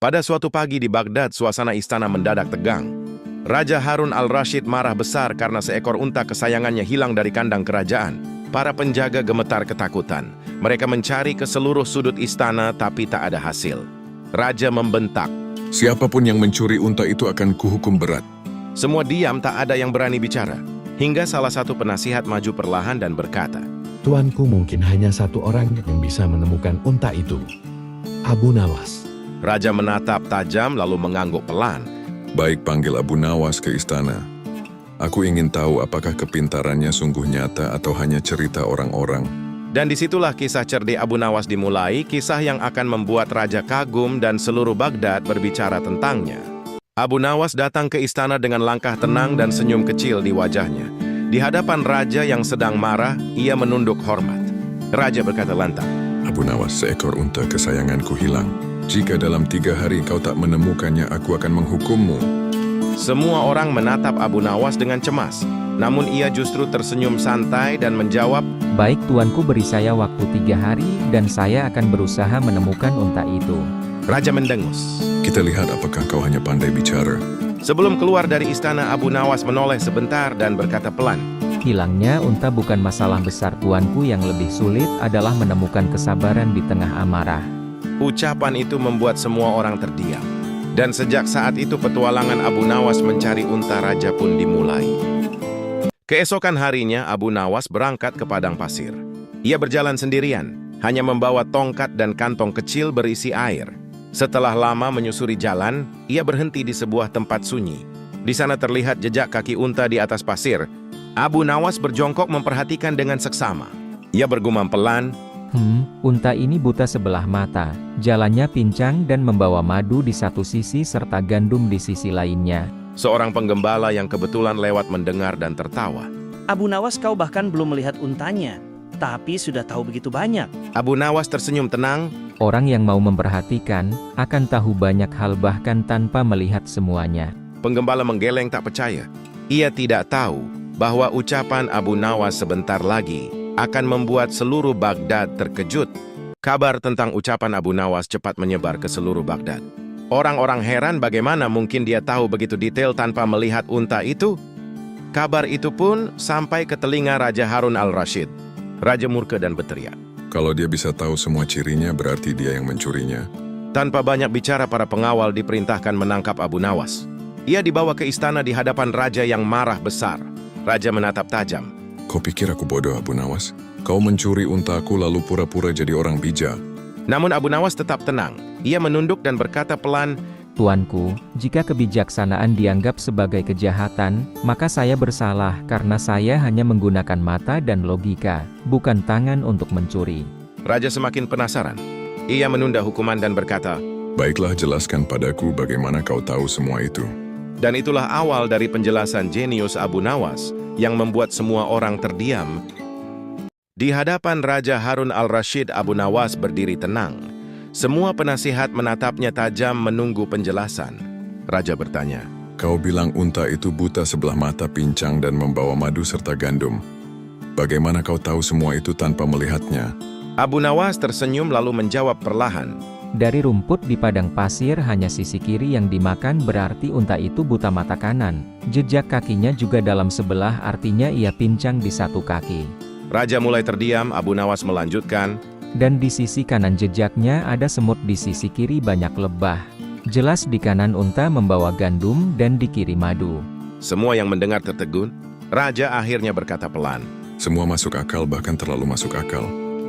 Pada suatu pagi di Baghdad, suasana istana mendadak tegang. Raja Harun al-Rashid marah besar karena seekor unta kesayangannya hilang dari kandang kerajaan. Para penjaga gemetar ketakutan. Mereka mencari ke seluruh sudut istana tapi tak ada hasil. Raja membentak. Siapapun yang mencuri unta itu akan kuhukum berat. Semua diam, tak ada yang berani bicara. Hingga salah satu penasihat maju perlahan dan berkata, Tuanku, mungkin hanya satu orang yang bisa menemukan unta itu. Abu Nawas. Raja menatap tajam lalu mengangguk pelan. Baik, panggil Abu Nawas ke istana. Aku ingin tahu apakah kepintarannya sungguh nyata atau hanya cerita orang-orang. Dan disitulah kisah cerdik Abu Nawas dimulai, kisah yang akan membuat Raja kagum dan seluruh Baghdad berbicara tentangnya. Abu Nawas datang ke istana dengan langkah tenang dan senyum kecil di wajahnya. Di hadapan Raja yang sedang marah, ia menunduk hormat. Raja berkata lantang, Abu Nawas, seekor unta kesayanganku hilang. Jika dalam 3 hari kau tak menemukannya, aku akan menghukummu. Semua orang menatap Abu Nawas dengan cemas. Namun ia justru tersenyum santai dan menjawab, Baik tuanku, beri saya waktu 3 hari dan saya akan berusaha menemukan unta itu. Raja mendengus. Kita lihat apakah kau hanya pandai bicara. Sebelum keluar dari istana, Abu Nawas menoleh sebentar dan berkata pelan, Hilangnya unta bukan masalah besar tuanku, yang lebih sulit adalah menemukan kesabaran di tengah amarah. Ucapan itu membuat semua orang terdiam. Dan sejak saat itu petualangan Abu Nawas mencari unta raja pun dimulai. Keesokan harinya Abu Nawas berangkat ke padang pasir. Ia berjalan sendirian, hanya membawa tongkat dan kantong kecil berisi air. Setelah lama menyusuri jalan, ia berhenti di sebuah tempat sunyi. Di sana terlihat jejak kaki unta di atas pasir. Abu Nawas berjongkok memperhatikan dengan seksama. Ia bergumam pelan, Unta ini buta sebelah mata, jalannya pincang dan membawa madu di satu sisi serta gandum di sisi lainnya. Seorang penggembala yang kebetulan lewat mendengar dan tertawa. Abu Nawas, kau bahkan belum melihat untanya, tapi sudah tahu begitu banyak. Abu Nawas tersenyum tenang. Orang yang mau memperhatikan, akan tahu banyak hal bahkan tanpa melihat semuanya. Penggembala menggeleng tak percaya. Ia tidak tahu bahwa ucapan Abu Nawas sebentar lagi akan membuat seluruh Baghdad terkejut. Kabar tentang ucapan Abu Nawas cepat menyebar ke seluruh Baghdad. Orang-orang heran bagaimana mungkin dia tahu begitu detail tanpa melihat unta itu. Kabar itu pun sampai ke telinga Raja Harun al-Rashid. Raja murka dan berteriak. Kalau dia bisa tahu semua cirinya, berarti dia yang mencurinya. Tanpa banyak bicara, para pengawal diperintahkan menangkap Abu Nawas. Ia dibawa ke istana di hadapan Raja yang marah besar. Raja menatap tajam. Kau pikir aku bodoh, Abu Nawas? Kau mencuri untaku lalu pura-pura jadi orang bijak. Namun Abu Nawas tetap tenang. Ia menunduk dan berkata pelan, Tuanku, jika kebijaksanaan dianggap sebagai kejahatan, maka saya bersalah karena saya hanya menggunakan mata dan logika, bukan tangan untuk mencuri. Raja semakin penasaran. Ia menunda hukuman dan berkata, Baiklah, jelaskan padaku bagaimana kau tahu semua itu. Dan itulah awal dari penjelasan jenius Abu Nawas yang membuat semua orang terdiam. Di hadapan Raja Harun al-Rashid, Abu Nawas berdiri tenang. Semua penasihat menatapnya tajam menunggu penjelasan. Raja bertanya, Kau bilang unta itu buta sebelah mata, pincang dan membawa madu serta gandum. Bagaimana kau tahu semua itu tanpa melihatnya? Abu Nawas tersenyum lalu menjawab perlahan, Dari rumput di padang pasir hanya sisi kiri yang dimakan, berarti unta itu buta mata kanan. Jejak kakinya juga dalam sebelah, artinya ia pincang di satu kaki. Raja mulai terdiam. Abu Nawas melanjutkan, Dan di sisi kanan jejaknya ada semut, di sisi kiri banyak lebah. Jelas di kanan unta membawa gandum dan di kiri madu. Semua yang mendengar tertegun. Raja akhirnya berkata pelan. Semua masuk akal, bahkan terlalu masuk akal.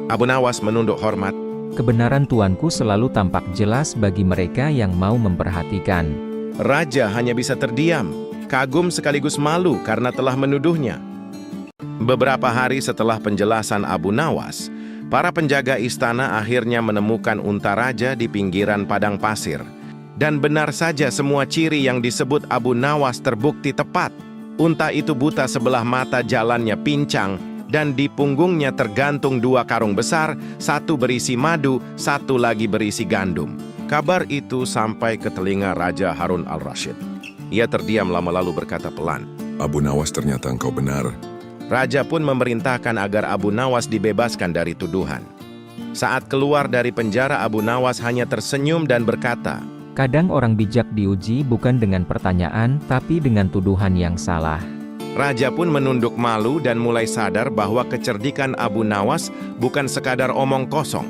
Abu Nawas menunduk hormat. Kebenaran tuanku selalu tampak jelas bagi mereka yang mau memperhatikan. Raja hanya bisa terdiam, kagum sekaligus malu karena telah menuduhnya. Beberapa hari setelah penjelasan Abu Nawas, para penjaga istana akhirnya menemukan unta raja di pinggiran padang pasir. Dan benar saja, semua ciri yang disebut Abu Nawas terbukti tepat. Unta itu buta sebelah mata, jalannya pincang, dan di punggungnya tergantung 2 karung besar, satu berisi madu, satu lagi berisi gandum. Kabar itu sampai ke telinga Raja Harun al-Rashid. Ia terdiam lama lalu berkata pelan, Abu Nawas, ternyata engkau benar. Raja pun memerintahkan agar Abu Nawas dibebaskan dari tuduhan. Saat keluar dari penjara, Abu Nawas hanya tersenyum dan berkata, Kadang orang bijak diuji bukan dengan pertanyaan, tapi dengan tuduhan yang salah. Raja pun menunduk malu dan mulai sadar bahwa kecerdikan Abu Nawas bukan sekadar omong kosong,